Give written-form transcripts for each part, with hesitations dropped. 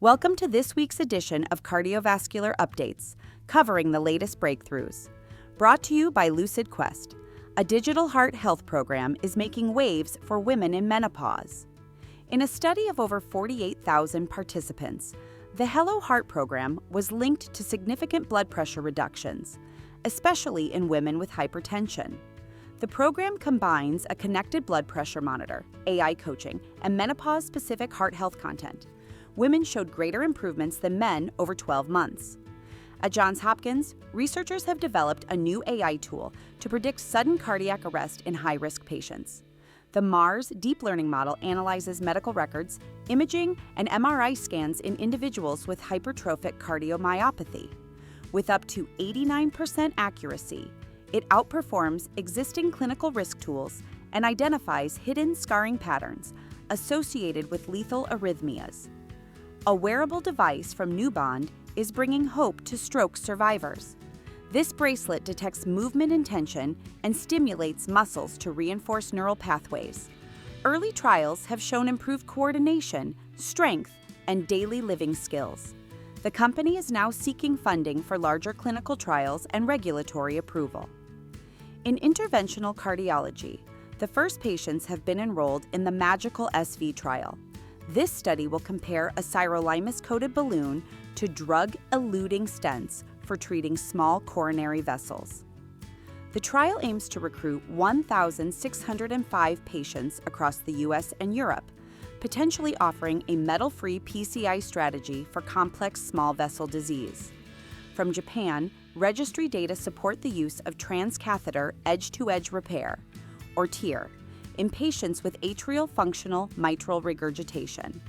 Welcome to this week's edition of Cardiovascular Updates, covering the latest breakthroughs. Brought to you by LucidQuest, a digital heart health program is making waves for women in menopause. In a study of over 48,000 participants, the Hello Heart program was linked to significant blood pressure reductions, especially in women with hypertension. The program combines a connected blood pressure monitor, AI coaching, and menopause-specific heart health content. Women showed greater improvements than men over 12 months. At Johns Hopkins, researchers have developed a new AI tool to predict sudden cardiac arrest in high-risk patients. The Mars deep learning model analyzes medical records, imaging, and MRI scans in individuals with hypertrophic cardiomyopathy. With up to 89% accuracy, it outperforms existing clinical risk tools and identifies hidden scarring patterns associated with lethal arrhythmias. A wearable device from Newbond is bringing hope to stroke survivors. This bracelet detects movement intention and stimulates muscles to reinforce neural pathways. Early trials have shown improved coordination, strength, and daily living skills. The company is now seeking funding for larger clinical trials and regulatory approval. In interventional cardiology, the first patients have been enrolled in the Magical SV trial. This study will compare a sirolimus-coated balloon to drug-eluting stents for treating small coronary vessels. The trial aims to recruit 1,605 patients across the U.S. and Europe, potentially offering a metal-free PCI strategy for complex small vessel disease. From Japan, registry data support the use of transcatheter edge-to-edge repair, or TEER, in patients with atrial functional mitral regurgitation.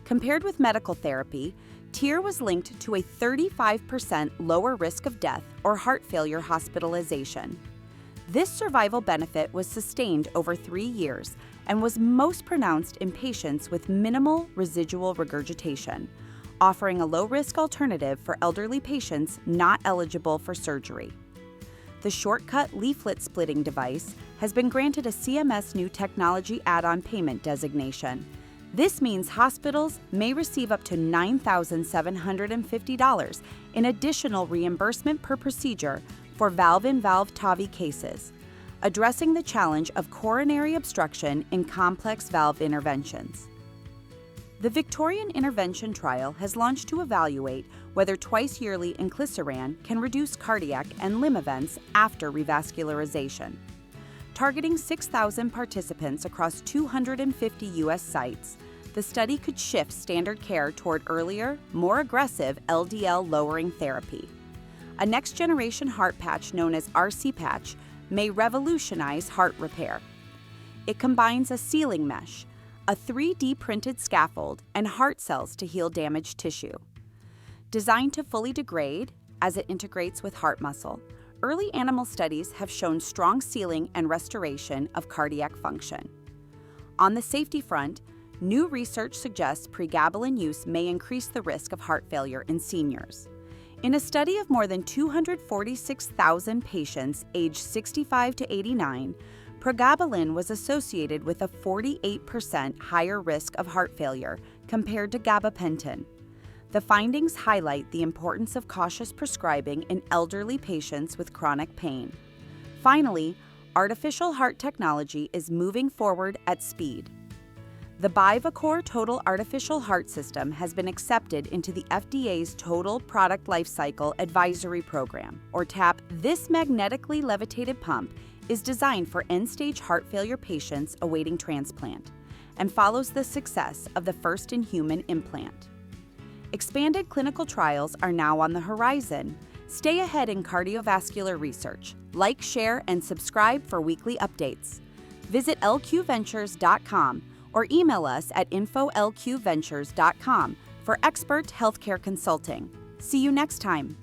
Compared with medical therapy, TEER was linked to a 35% lower risk of death or heart failure hospitalization. This survival benefit was sustained over 3 years and was most pronounced in patients with minimal residual regurgitation, offering a low-risk alternative for elderly patients not eligible for surgery. The shortcut leaflet splitting device has been granted a CMS New Technology Add-on Payment designation. This means hospitals may receive up to $9,750 in additional reimbursement per procedure for valve-in-valve TAVI cases, addressing the challenge of coronary obstruction in complex valve interventions. The Victorian Intervention Trial has launched to evaluate whether twice-yearly inclisiran can reduce cardiac and limb events after revascularization. Targeting 6,000 participants across 250 U.S. sites, the study could shift standard care toward earlier, more aggressive LDL-lowering therapy. A next-generation heart patch known as RC Patch may revolutionize heart repair. It combines a sealing mesh, a 3D printed scaffold, and heart cells to heal damaged tissue. Designed to fully degrade as it integrates with heart muscle, early animal studies have shown strong sealing and restoration of cardiac function. On the safety front, new research suggests pregabalin use may increase the risk of heart failure in seniors. In a study of more than 246,000 patients aged 65 to 89, pregabalin was associated with a 48% higher risk of heart failure compared to gabapentin. The findings highlight the importance of cautious prescribing in elderly patients with chronic pain. Finally, artificial heart technology is moving forward at speed. The Bivacor Total Artificial Heart System has been accepted into the FDA's Total Product Lifecycle Advisory Program, or TAP. This magnetically levitated pump is designed for end-stage heart failure patients awaiting transplant and follows the success of the first-in-human implant. Expanded clinical trials are now on the horizon. Stay ahead in cardiovascular research. Like, share, and subscribe for weekly updates. Visit lqventures.com or email us at info@lqventures.com for expert healthcare consulting. See you next time.